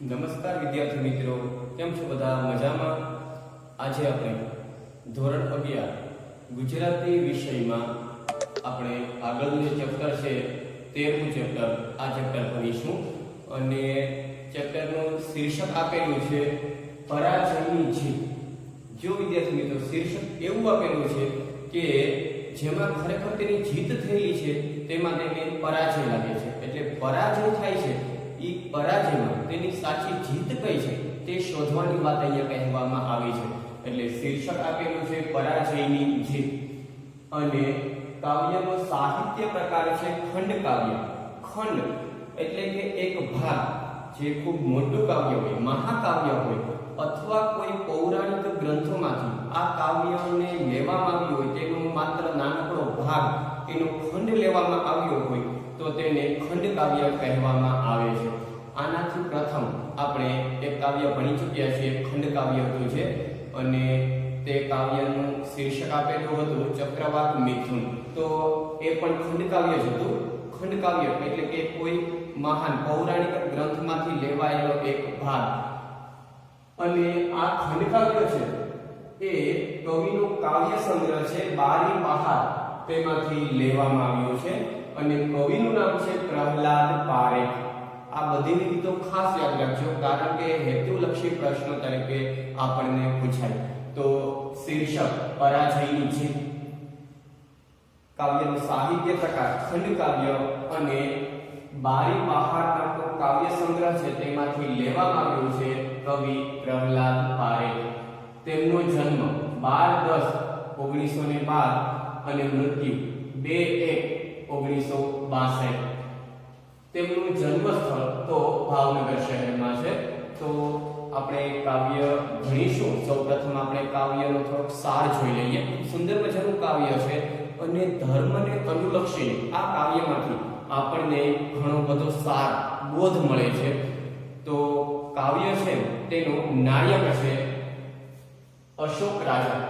નમસ્કાર વિદ્યાર્થી મિત્રો, કેમ છો બધા? મજામાં? આજે આપણે ધોરણ 11 ગુજરાતી વિષયમાં આપણે આગળનું જે ચેપ્ટર છે 13મું ચેપ્ટર આ ચેપ્ટર ભણીશું અને ચેપ્ટરનું શીર્ષક આપેલું છે પરાજયની જીત. જો વિદ્યાર્થી મિત્રો શીર્ષક એવું આપેલું છે કે જેમાં ખરેખર તેની જીત થયેલી છે તેમાં તેને પરાજય લાગે છે, એટલે પરાજય થાય છે એ પરાજયમાં તેની સાચી જીત કઈ છે તે શોધવાની વાત અહીંયા કહેવામાં આવી છે. એટલે શીર્ષક આપેલું છે પરાજયની જીત અને કાવ્યનો સાહિત્ય પ્રકાર છે ખંડ કાવ્ય. ખંડ એટલે કે એક ભાગ, જે ખૂબ મોટું કાવ્ય હોય, મહાકાવ્ય હોય અથવા કોઈ પૌરાણિક ગ્રંથોમાંથી આ કાવ્યને લેવામાં આવ્યું હોય તેનો માત્ર નાનકડો ભાગ, એનો ખંડ લેવામાં આવ્યો હોય તો તેને ખંડ કાવ્ય કહેવામાં આવે છે. આનાથી પ્રથમ આપણે એક કાવ્ય ભણી ચૂક્યા છીએ, ખંડ કાવ્ય હતું છે અને તે કાવ્યનું શીર્ષક આપેલું હતું ચક્રવાક મિથુન. તો એ પણ ખંડ કાવ્ય જ હતું. ખંડ કાવ્ય એટલે કે કોઈ મહાન પૌરાણિક ગ્રંથમાંથી લેવાયેલો એક ભાગ. અને આ ખંડ કાવ્ય છે એ કવિનો કાવ્ય સંગ્રહ છે બારી બહાર, તેમાંથી લેવામાં આવ્યો છે અને કવિનું નામ છે પ્રહલાદ પારેખ. આ બધી વિગતો ખાસ યાદ રાખજો, કારણ કે હેતુલક્ષી પ્રશ્નો તરીકે આપણને પૂછાય. તો શીર્ષક પરાજયની જીત, કાવ્યનું સાહિત્ય પ્રકાર ખંડ કાવ્ય અને બારી બહાર નામનો કાવ્ય સંગ્રહ છે તેમાંથી લેવામાં આવ્યું છે કવિ પ્રહલાદ પારેખ. તેમનો જન્મ 12-10-1912 અને મૃત્યુ 2-1-1962. તેમનું જન્મ સ્થળ તો ભાવનગર શહેરમાં છે. તો આપણે કાવ્ય ભણીશું. સૌપ્રથમ આપણે કાવ્યનો થોડોક સાર જોઈ લઈએ. સુંદર મજાનું કાવ્ય છે અને ધર્મને અનુલક્ષીને આ કાવ્યમાંથી આપણને ઘણો બધો સાર બોધ મળે છે. તો કાવ્ય છે તેનો નાયક છે અશોક રાજા,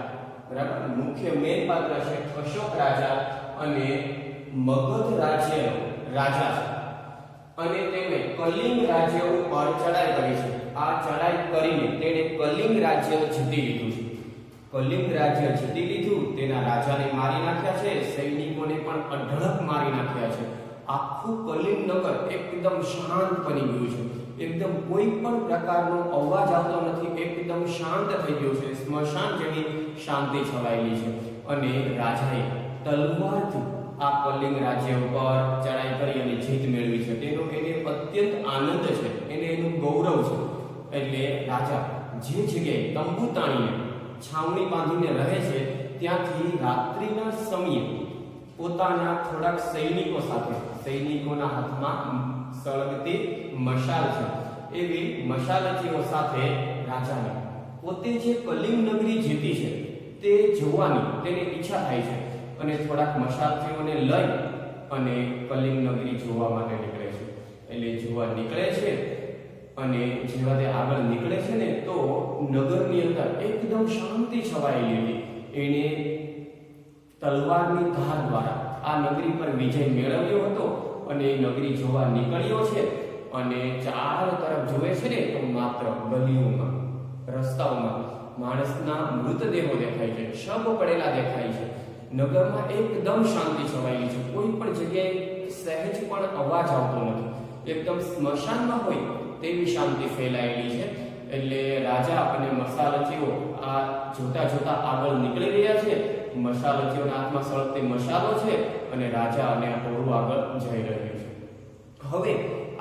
બરાબર. મુખ્ય મેન પાત્ર છે અશોક રાજા અને મગધ રાજ્યનો રાજા છે અને તેમણે કલિંગ રાજ્ય ઉપર ચડાઈ કરી છે. આ ચડાઈ કરીને તેણે કલિંગ રાજ્ય જીતી લીધું છે. કલિંગ રાજ્ય જીતી લીધું, તેના રાજાને મારી નાખ્યા છે, સૈનિકોને પણ અઢળક મારી નાખ્યા છે. આખું કલિંગ નગર એકદમ શાંત બની ગયું છે. એકદમ કોઈ પણ પ્રકારનો અવાજ આવતો નથી, એકદમ શાંત થઈ ગયું છે. સ્મશાન જેવી શાંતિ છવાયેલી છે અને રાજાએ તલવારથી આ કલિંગ રાજ્ય ઉપર ચડાઈ કરી અને જીત મેળવી છે. તેનો એને અત્યંત આનંદ છે, એને એનું ગૌરવ છે. એટલે રાજા જે જગ્યાએ તંબુ તાણીને છાવણી બાંધીને રહે છે ત્યાંથી રાત્રિના સમયે પોતાના થોડાક સૈનિકો સાથે, સૈનિકોના હાથમાં સળગતી મશાલ છે, એવી મશાલતીઓ સાથે રાજાને પોતે જે કલિંગ નગરી જીતી છે તે જોવાની તેને ઈચ્છા થાય છે અને થોડાક મશાલતીઓને લઈ અને કલિંગ નગરી જોવા માટે નીકળે છે. એટલે જોવા નીકળે છે અને જેવા તે આગળ નીકળે છે ને તો નગરની અંદર એકદમ શાંતિ છવાયેલી હતી. એને તલવારની ધાર દ્વારા આ નગરી પર વિજય મેળવ્યો હતો અને નગરી જોવા નીકળ્યો છે અને ચારો તરફ જોવે છે ને તો માત્ર ગલીઓમાં, રસ્તાઓમાં માણસના મૃતદેહો દેખાય છે, શબ પડેલા દેખાય છે. નગરમાં એકદમ શાંતિ છવાયેલી છે, કોઈ પણ જગ્યાએ સહેજ પણ અવાજ આવતો નથી. એકદમ સ્મશાનમાં હોય તેવી શાંતિ ફેલાયેલી છે. એટલે રાજા અને મશાલતીઓ આ જોતા જોતા આગળ નીકળી રહ્યા છે. મશાલતીઓના હાથમાં સળગતી મશાલો છે અને રાજા અને આ ટોળું આગળ જઈ રહ્યું છે. હવે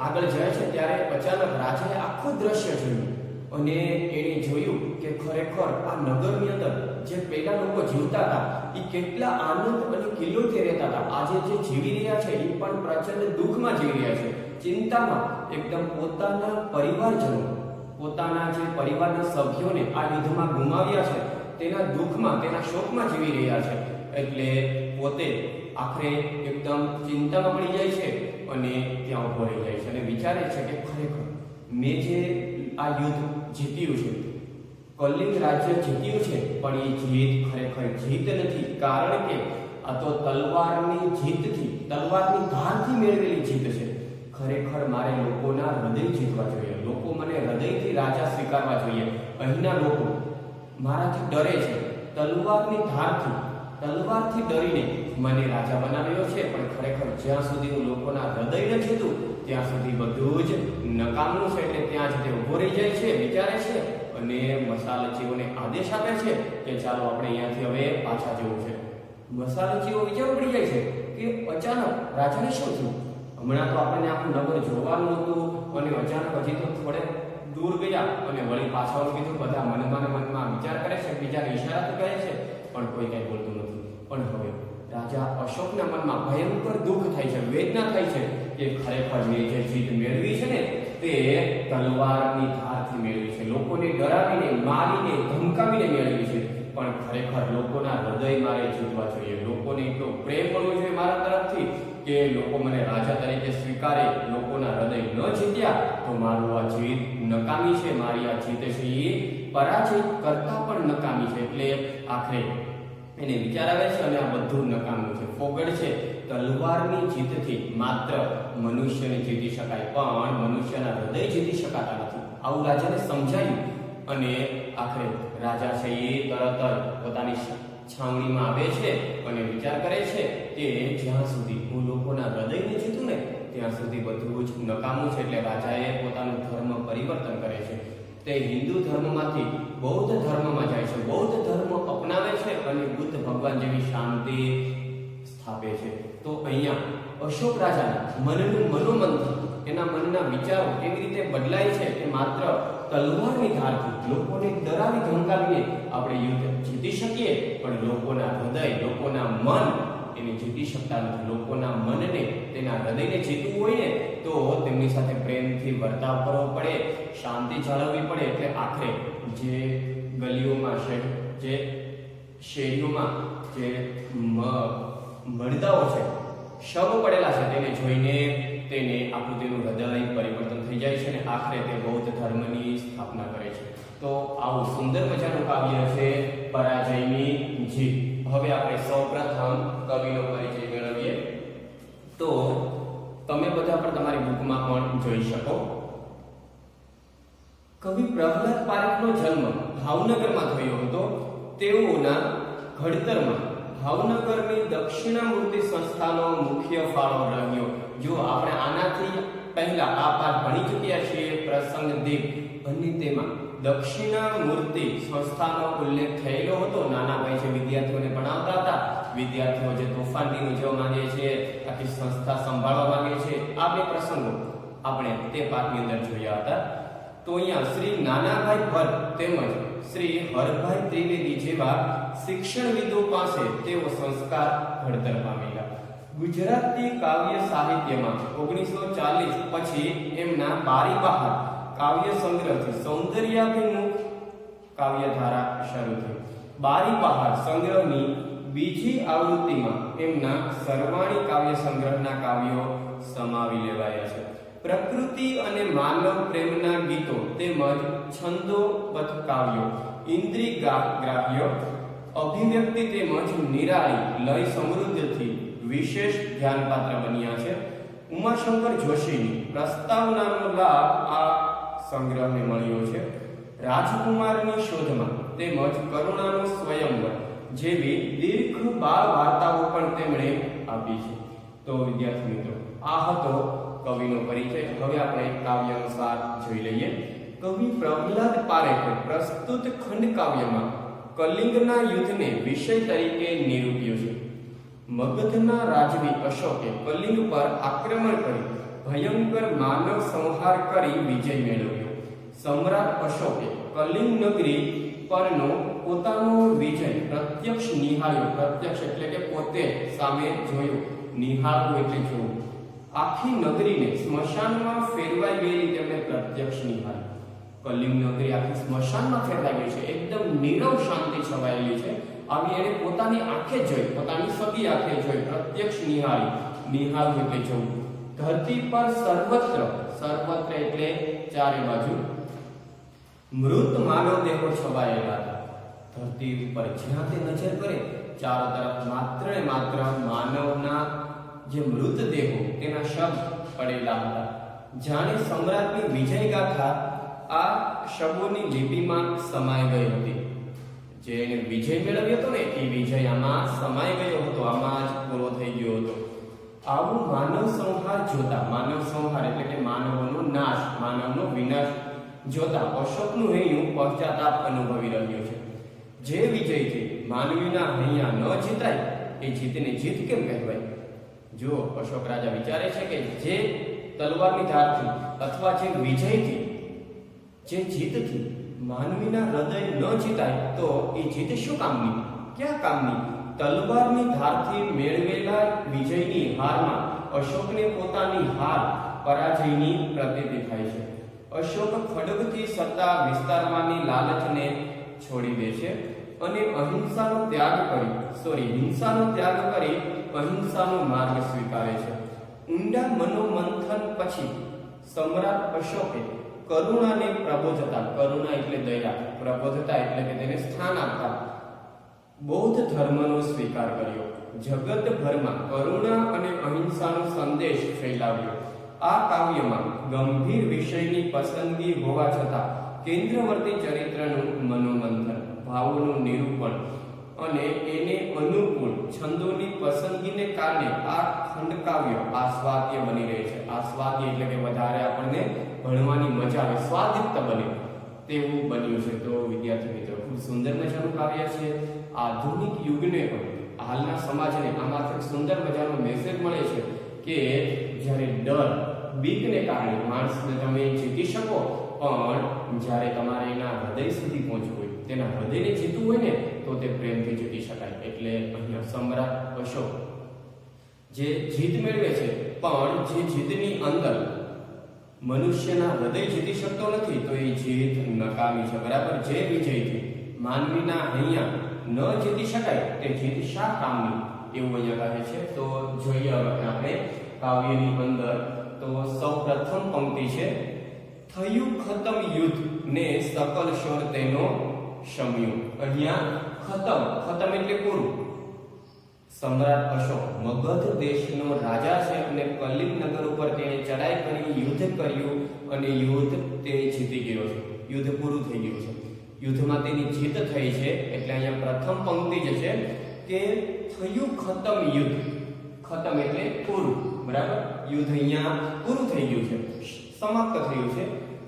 આગળ જાય છે ત્યારે અચાનક રાજાએ આખું દ્રશ્ય જોયું અને એણે જોયું કે ખરેખર આ નગરની અંદર જે પેલા લોકો જીવતા હતા એ કેટલા આનંદ અને કિલ્લોથી રહેતા હતા. આજે જે જીવી રહ્યા છે એ પણ પ્રચંડ દુઃખમાં જીવી રહ્યા છે, ચિંતામાં. એકદમ પોતાના પરિવારજનો, પોતાના જે પરિવારના સભ્યોને આ યુદ્ધમાં ગુમાવ્યા છે તેના દુઃખમાં, તેના શોકમાં જીવી રહ્યા છે. એટલે પોતે આખરે એકદમ ચિંતામાં પડી જાય છે અને ત્યાં ઉભો રહી જાય છે અને વિચારે છે કે ખરેખર મેં જે આ યુદ્ધ જીત્યું છે, કલિંગ રાજ્ય જીત્યું છે, પણ એ જીત ખરેખર જીત નથી. કારણ કે આ તો તલવારની જીતથી, તલવારની ધારથી મેળવેલી જીત છે. ખરેખર મારે લોકોના હૃદય જીતવા જોઈએ, લોકો મને હૃદયથી રાજા સ્વીકારવા જોઈએ. અહીંના લોકો મારાથી ડરે છે, તલવારથી ડરીને મને રાજા બનાવ્યો છે, પણ ખરેખર જ્યાં સુધી હું લોકોના હૃદય ન જીતું ત્યાં સુધી બધું જ નકામનું છે. એટલે ત્યાં જ તે ઉભો રહી જાય છે, વિચારે છે અને મસાલચીઓને આદેશ આપે છે કે ચાલો આપણે અહીંયાથી હવે પાછા જવું છે. મસાલચીઓ વિચાર પડી જાય છે કે અચાનક રાજાને શું થયું, હમણાં તો આપણને આખું નગર જોવાનું હતું અને અચાનક હજી તો થોડે દૂર ગયા અને વળી પાછળ કીધું. બધા મનમાં વિચાર કરે છે, બીજાને ઈશારાથી કહે છે, પણ કોઈ કઈ બોલતું નથી. પણ હવે રાજા અશોકના મનમાં ભયંકર દુઃખ થાય છે, વેદના થાય છે કે ખરેખર મેં જે જીત મેળવી છે ને તે તલવારની ધારથી મેળવી છે, લોકોને ડરાવીને, મારીને, ધમકાવીને મેળવી છે. પણ ખરેખર લોકોના હૃદય મારે જીતવા જોઈએ, લોકોને એટલો પ્રેમ મળવો જોઈએ મારા તરફથી કે લોકો મને રાજા તરીકે સ્વીકારે. લોકોના હૃદય ન જીત્યા તો મારું આ જીત નકામી છે, મારી આ જીત છે એ પરાજય કરતા પણ નકામી છે. એટલે આખરે એને વિચાર આવે છે અને આ બધું નકામું છે, ફોગડ છે. તલવારની જીતથી માત્ર મનુષ્યને જીતી શકાય, પણ મનુષ્યના હૃદય જીતી શકાતા નથી. આવું રાજાને સમજાયું અને આખરે રાજા છે એ તરત જ પોતાની છાવણીમાં આવે છે અને વિચાર કરે છે કે જ્યાં સુધી હું લોકોના હૃદયને જીતું ને ત્યાં સુધી બધું જ નકામું છે. એટલે રાજાએ પોતાનું ધર્મ પરિવર્તન કરે છે. તે હિન્દુ ધર્મમાંથી બૌદ્ધ ધર્મમાં જાય છે, બૌદ્ધ ધર્મ અપનાવે છે અને બુદ્ધ ભગવાન જેવી શાંતિ સ્થાપે છે. તો અહીંયા અશોક રાજાના મનનું મનોમંથન, એના મનના વિચારો કેવી રીતે બદલાય છે કે માત્ર તલવારની ધારથી લોકોને ડરાવી ધમકાવીને આપણે યુદ્ધ જીતી શકીએ, પણ લોકોના હૃદય, લોકોના મન એને જીતી શકતા નથી. લોકોના મનને, તેના હૃદયને જીતવું હોય ને તો તેમની સાથે પ્રેમથી વર્તાવ કરવો પડે, શાંતિ જાળવવી પડે. એટલે આખરે જે ગલીઓમાં જે શેરીઓમાં જે મરદાઓ છે, શવ પડેલા છે, તેને જોઈને તેને આખું તેનું હૃદય પરિવર્તન થઈ જાય છે અને આખરે તે બૌદ્ધ ધર્મની સ્થાપના કરે છે. તો આવું સુંદર મજાનું કાવ્ય છે પરાજયની જીત. હવે આપણે સૌપ્રથમ કવિનો પરિચય મેળવીએ. તો તમે બધા પણ તમારી બુકમાં પણ જોઈ શકો. કવિ પ્રહલાદ પારેખનો જન્મ ભાવનગરમાં થયો હતો. તેઓના ઘડતરમાં ભાવનગરની દક્ષિણામૂર્તિ સંસ્થાનો મુખ્ય ફાળો રહ્યો. જો આપણે આનાથી પહેલા આ પાઠ ભણી ચૂક્યા છીએ પ્રસંગ દેવ, અને તેમાં દક્ષિણામૂર્તિ સંસ્થાનો ઉલ્લેખ થયેલો હતો. નાના ભાઈ જે વિદ્યાર્થીઓને ભણાવતા હતા, વિદ્યાર્થીઓ જે તોફાનગીરી ઉજવવા માંગે છે, આખી સંસ્થા સંભાળવા માંગે છે, આ બે પ્રસંગો આપણે તે પાઠની અંદર જોયા હતા. તો અહીંયા શ્રી નાનાભાઈ ભટ્ટ તેમજ શ્રી હરભાઈ ત્રિવેદી જેવા શિક્ષણવિદો પાસે તેઓ સંસ્કાર ઘડતર પામેલા. ગુજરાતી કાવ્ય સાહિત્યમાં 1940 પછી એમના બારી બહાર કાવ્ય સંગ્રહથી સૌંદર્યાભિમુખ કાવ્યધારા શરૂ થઈ. બારી બહાર સંગ્રહની બીજી આવૃત્તિમાં એમના સરવાણી કાવ્ય સંગ્રહના કાવ્યો સમાવી લેવાયા છે. પ્રકૃતિ અને માનવ પ્રેમના ગીતો તેમજ છંદોબદ્ધ કાવ્યો ઇન્દ્રિય ગ્રાહ્ય અભિવ્યક્તિ તેમજ નિરાળી લય સમૃદ્ધથી વિશેષ ધ્યાનપાત્ર બન્યા છે. ઉમાશંકર જોશીની પ્રસ્તાવનાનો લાભ આ સંગ્રહને મળ્યો છે. રાજકુમારની શોધમાં તેમજ કરુણાનો સ્વયંવર જેવી દીર્ઘ બાળ વાર્તાઓ પણ તેમણે આપી છે. તો વિદ્યાર્થી મિત્રો, આ હતો કવિનો પરિચય. હવે આપણે કાવ્યનો સાર જોઈ લઈએ. કવિ પ્રહલાદ પારેખે પ્રસ્તુત ખંડ કાવ્યમાં કલિંગના યુદ્ધને વિષય તરીકે નિરૂપ્યો છે. મગધના રાજવી અશોકે કલિંગ પર આક્રમણ કરી ભયંકર માનવ સંહાર કરી વિજય મેળવ્યો. સમ્રાટ અશોકે કલિંગ નગરી પરનો પોતાનો વિજય પ્રત્યક્ષ નિહાળ્યો. પ્રત્યક્ષ એટલે કે પોતે સામે જોયો, નિહાળવું એટલે જોવું. આખી નગરીને સ્મશાનમાં ફેરવાઈ ગયેલી તેમણે પ્રત્યક્ષ નિહાળી. કલિંગ નગરી આખી સ્મશાનમાં ફેરવાઈ ગઈ છે, એકદમ નીરવ શાંતિ છવાયેલી છે. આવી એને પોતાની આંખે જોઈ, પોતાની સગી આંખે જોઈ, પ્રત્યક્ષ નિહાળી. નિહાળવું એટલે જોવું. ધરતી પર સર્વત્ર, સર્વત્ર એટલે ચારે બાજુ મૃત માનવ દેહો છવાયેલા હતા. ધરતી ઉપર જ્યાં તે નજર કરે ચારો તરફ માત્ર ને માત્ર માનવના જે મૃતદેહો તેના શબ પડેલા હતા. જાણે સમ્રાટની વિજય ગાથા આ શબોની લિપિમાં સમાઈ ગઈ હતી. જે એને વિજય મેળવ્યો હતો ને એ વિજય આમાં સમાઈ ગયો હતો, આમાં જ પૂરો થઈ ગયો હતો. આવું માનવ સંહાર જોતા, માનવ સંહાર એટલે કે માનવોનો નાશ, માનવનો વિનાશ જોતા અશોકનું હૈયું પશ્ચાતાપ અનુભવી રહ્યું છે. જે વિજયથી માનવીના હૈયા ન જીતાય એ જીતને જીત કેમ કહેવાય? જો અશોક રાજા વિચારે છે કે જે તલવારની ધારથી અથવા જે વિજયથી, જે જીતથી માનવીના હૃદય ન જીતાય તો એ જીત શું કામની, ક્યાં કામની? તલવારની ધારથી મેળવેલા વિજયની હારમાં અશોકને પોતાની હાર પરાજયની પ્રતીતિ થાય છે. અશોક ખડગથી સત્તા વિસ્તારવાની લાલચને છોડી દે છે અને હિંસાનો ત્યાગ કરી અહિંસાનો માર્ગ સ્વીકારે છે. ઊંડા મનોમંથન પછી સમ્રાટ અશોકે કરુણાને પ્રબોધતા, કરુણા એટલે દયા, પ્રબોધતા એટલે કે તેને સ્થાન આપતા બૌદ્ધ ધર્મનો સ્વીકાર કર્યો. જગતભરમાં કરુણા અને અહિંસાનો સંદેશ ફેલાવ્યો. આ કાવ્યમાં ગંભીર વિષયની પસંદગી હોવા છતાં કેન્દ્રવર્તી ચરિત્રનું મનોમંથન, ભાવોનું નિરૂપણ અને એને અનુકૂળ છંદોની પસંદગીને કારણે આ ખંડકાવ્ય આસ્વાદ્ય બની રહે છે. આસ્વાદ્ય એટલે કે વધારે આપણને ભણવાની મજા આવે, સ્વાદિષ્ટ બને તેવું બન્યું છે. તો વિદ્યાર્થી મિત્રો, ખૂબ સુંદર મજાનું કાવ્ય છે. આધુનિક યુગને પણ, હાલના સમાજને આમાંથી સુંદર મજાનો મેસેજ મળે છે કે જ્યારે ડર, બીકને કારણે માણસને તમે જીતી શકો, પણ જ્યારે તમારે એના હૃદય સુધી પહોંચવું હોય, તેના હૃદયને જીતવું હોય ને તો તે પ્રેમથી જીતી શકાય. એટલે અહીંયા સમ્રાટ અશોક જે જીત મેળવે છે, પણ જે જીતની અંદર મનુષ્યના હૃદય જીતી શકતો નથી તો એ જીત નકામી છે. બરાબર, જે વિજયથી માનવીના હૈયા ન જીતી શકાય તે જીત શા કામની, એવું અહીંયા કહે છે. તો જોઈએ હવે આપણે કાવ્યની અંદર. તો સૌ પ્રથમ પંક્તિ છે, થયું ખતમ યુદ્ધ ને સકલ શોર તેનો શમ્યું. અહીંયા ખતમ એટલે પૂરું. સમ્રાટ અશોક મગધ દેશનો રાજા છે અને કલિંગ નગર ઉપર તેણે ચડાઈ કરી, યુદ્ધ કર્યું અને યુદ્ધ તે જીતી ગયો છે. યુદ્ધ પૂરું થઈ ગયું છે, યુદ્ધમાં તેની જીત થઈ છે. એટલે અહીંયા પ્રથમ પંક્તિ જે છે કે થયું ખતમ યુદ્ધ, ખતમ એટલે પૂરું. બરાબર, યુદ્ધ અહીંયા પૂરું થઈ ગયું છે, સમાપ્ત થયું છે.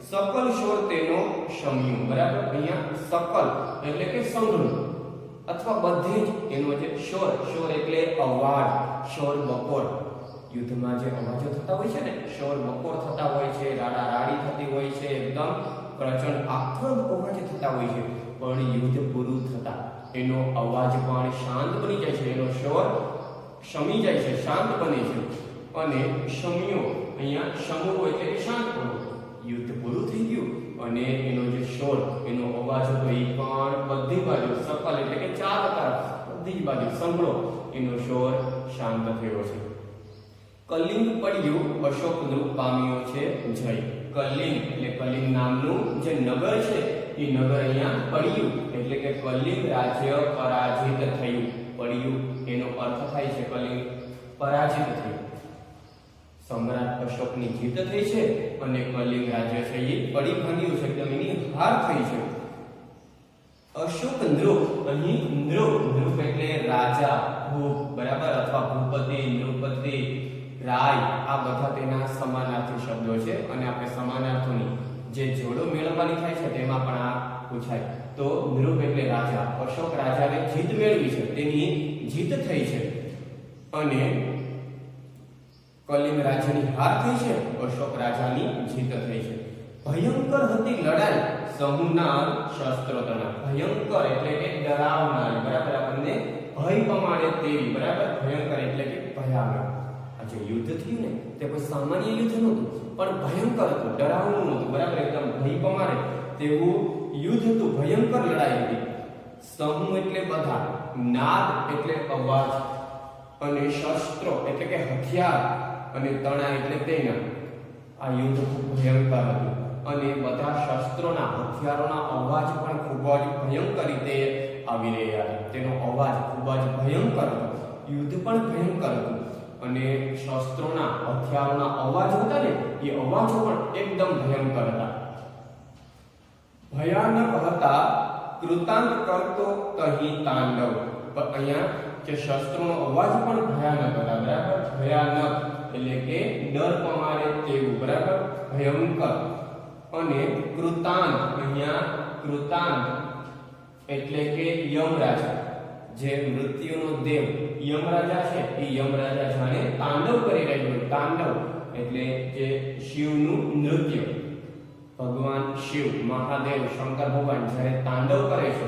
સકલ શોર તેનો શમ્યું. બરાબર, અહીંયા સકલ એટલે કે સંઘ અથવા બધે જ એનો જે શોર એટલે અવાજ, શોર બકોર. યુદ્ધમાં જે અવાજો થતા હોય છે ને, શોર બકોર થતા હોય છે, રાડા રાડી થતી હોય છે, એકદમ પ્રચંડ આક્રમક અવાજ થતા હોય છે. પણ યુદ્ધ પૂરું થતા એનો અવાજ પણ શાંત બની જાય છે, એનો શોર શમી જાય છે, શાંત બને છે. અને શમ્યો, અહીંયા શમવું એટલે કે શાંત બનવું. યુદ્ધ પૂરું થઈ ગયું અને એનો જે શોર, એનો અવાજ હતો એ પણ બધી બાજુ, સકલ એટલે કે ચાર તરફ બધી જ બાજુ સંભળો, એનો શોર શાંત થયો છે. કલિંગ પડ્યું, અશોક નૃપ પામ્યો છે જય. કલિંગ એટલે કલિંગ નામનું જે નગર છે એ નગર અહીંયા પડ્યું એટલે કે કલિંગ રાજ્ય પરાજિત થયું. પડ્યું એનો અર્થ થાય છે કલિંગ પરાજિત થયું. સમ્રાટ અશોકની જીત થઈ છે અને કલિંગ રાજ્ય છે એ પડી ભાંગ્યું છે, એકદમ એની હાર થઈ છે. અશોક નૃપ, અહીં નૃપ એટલે રાજા, ભૂપ, બરાબર, અથવા ભૂપતિ, નૃપતિ, રાય, આ બધા તેના સમાનાર્થી શબ્દો છે. અને આપણે સમાનાર્થોની જે જોડો મેળવવાની થાય છે તેમાં પણ આ પૂછાય. તો નૃપ એટલે રાજા, અશોક રાજાને જીત મેળવી છે, તેની જીત થઈ છે. અને કલિંગ રાજ્યની હાર થઈ છે, અશોક રાજાની જીત થઈ છે. ભયંકર હતી લડાઈ, સહુનાર શસ્ત્રો તણા. ભયંકર એટલે કે ડરાવનારી, બરાબર, આપણને ભય પમાડે તેવી. બરાબર, ભયંકર એટલે કે ભયાનક. આ જે યુદ્ધ થયું ને તે કોઈ સામાન્ય યુદ્ધ નહોતું, પણ ભયંકર હતું, ડરાવનું નહોતું. બરાબર, એકદમ ભય પમાડે તેવું યુદ્ધ હતું, ભયંકર લડાઈ હતી. સમૂહ એટલે બધા, નાદ એટલે અવાજ, અને શસ્ત્રો એટલે કે હથિયાર, અને તણા એટલે તેના. આ યુદ્ધ ખૂબ ભયંકર હતું અને બધા શસ્ત્રોના, હથિયારોના અવાજ પણ ખૂબ જ ભયંકર રીતે આવી રહ્યા હતા. તેનો અવાજ ખૂબ જ ભયંકર હતો. યુદ્ધ પણ ભયંકર હતું અને શસ્ત્રોના હથિયારોના અવાજો હતા ને એ અવાજો પણ એકદમ ભયંકર હતા. ભયાનક હતા. કૃતાંત કરતો તહી તાંડવ. પણ અહીંયા જે શસ્ત્રોનો અવાજ પણ ભયાનક હતા. બરાબર, ભયાનક એટલે કે ડર પમાડે તેવું. બરાબર, ભયંકર. અને કૃતાંત, અહીંયા કૃતાંત એટલે કે યમરાજા, જે મૃત્યુનો દેવ યમરાજા છે, એ યમરાજા જાણે તાંડવ કરી રહ્યો હોય. તાંડવ એટલે જે શિવનું નૃત્ય, ભગવાન શિવ, મહાદેવ, શંકર ભગવાન જ્યારે તાંડવ કરે છે,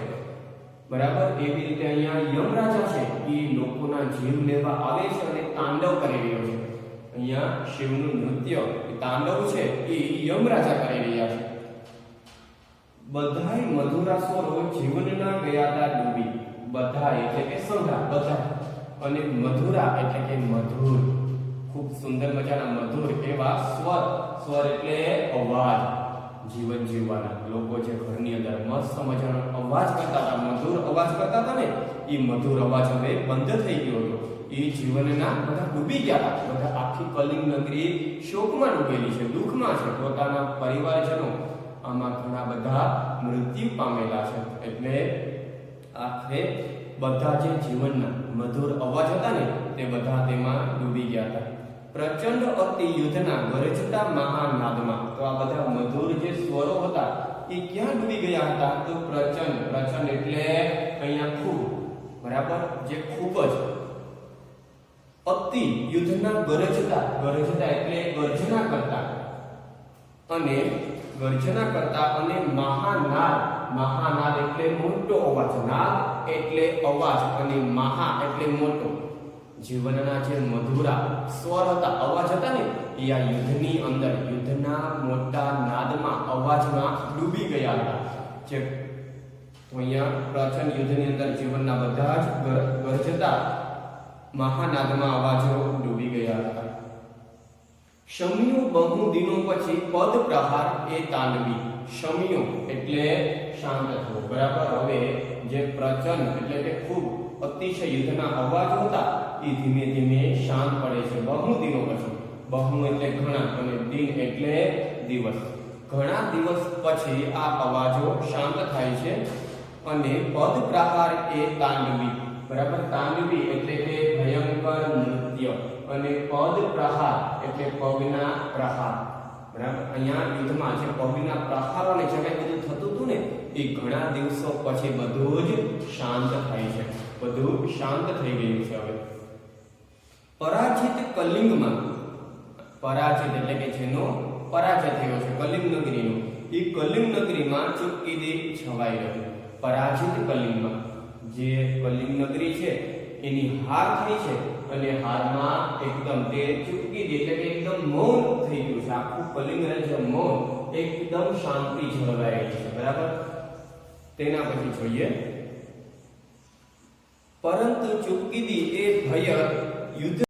બરાબર, એવી રીતે અહીંયા યમરાજા છે એ લોકોના જીવ લેવા આવે છે અને તાંડવ કરી રહ્યો છે. અહીંયા શિવનું નૃત્ય, તાંડવ છે એ યમરાજા કરી રહ્યા છે. બધાય મધુરાસુરો જીવનના ગયા હતા ડૂબી. બધા એટલે કે સંઘા, બધા. અને મધુરા એટલે કે મધુર, ખૂબ સુંદર મજાના મધુર એવા સ્વર. સ્વર એટલે અવાજ, જીવન જીવવાના લોકો જે ઘરની અંદર મસ્ત મજાનો અવાજ કરતા હતા, મધુર અવાજ કરતા હતા ને, એ મધુર અવાજ હવે બંધ થઈ ગયો હતો. એ જીવનના બધા ડૂબી ગયા હતા. બધા, આખી કલિંગ નગરી શોકમાં ડૂબેલી છે, દુઃખમાં છે. પોતાના પરિવારજનો આમાં ઘણા બધા મૃત્યુ પામેલા છે. એટલે આખરે બધા જે જીવનના મધુર અવાજ હતા ને તે બધા તેમાં ડૂબી ગયા હતા. પ્રચંડ અતિ યુદ્ધના ગરજતા મહાનાદમાં. તો આ બધા મધુર જે સ્વરો હતા એ ક્યાં ડૂબી ગયા હતા? તો પ્રચંડ. પ્રચંડ એટલે અહીંયા ખૂબ, બરાબર, જે ખૂબ જ અતિ યુદ્ધના ગરજતા. ગરજતા એટલે ગર્જના કરતા, અને ગર્જના કરતા, અને મહાનાદ. મહાનાદ એટલે મોટો અવાજ. નાદ એટલે અવાજ, અને મહા એટલે મોટો. જીવનના જે મધુરા સ્વર હતા, અવાજ હતા ને, એ આ યુદ્ધની અંદર, યુદ્ધના મોટા નાદમાં, અવાજમાં ડૂબી ગયા હતા. જે તો અહીંયા પ્રચંડ યુદ્ધની અંદર જીવનના બધા જ ગર્જતા મહાનાદમાં અવાજો ડૂબી ગયા હતા. શમ્યો બહુ દિનો પછી પદ પ્રહાર એ તાંડવી. શમ્યો એટલે શાંત થવું. બરાબર, હવે જે પ્રચંડ એટલે કે ખૂબ અતિશય યુદ્ધના અવાજો હતા એ ધીમે ધીમે શાંત પડે છે. બહુ દિનો પછી. બહુ એટલે ઘણા, અને દિન એટલે દિવસ. ઘણા દિવસ પછી આ અવાજો શાંત થાય છે. અને પદ પ્રહાર એ તાંડવી. બરાબર, તાંડવી એટલે કે ભયંકર નૃત્ય, અને પદ પ્રહાર એટલે પગના પ્રહાર. બરાબર, અહીંયા યુદ્ધમાં જે પગના પ્રહારોને જે કંઈ બધું થતું હતું ને એ ઘણા દિવસો પછી બધું જ શાંત થાય છે. બધું શાંત થઈ ગયું છે હવે. પરાજિત કલિંગમાં. પરાજિત એટલે કે જેનો પરાજય થયો છે, કલિંગ નગરીનો, એ કલિંગ નગરીમાં ચૂપકીદી છવાઈ રહ્યું. પરાજિત કલિંગમાં, જે કલિંગ નગરી છે એની હાર થઈ છે, અને હારમાં એકદમ તે ચૂપકીદી એટલે કે એકદમ મૌન થઈ ગયું છે. આખું કલિંગ રાજ્ય મૌન, એકદમ શાંતિ જળવાઈ છે. બરાબર, તેના પછી જોઈએ, પરંતુ ચૂપકીદી એ ભય યુદ્ધ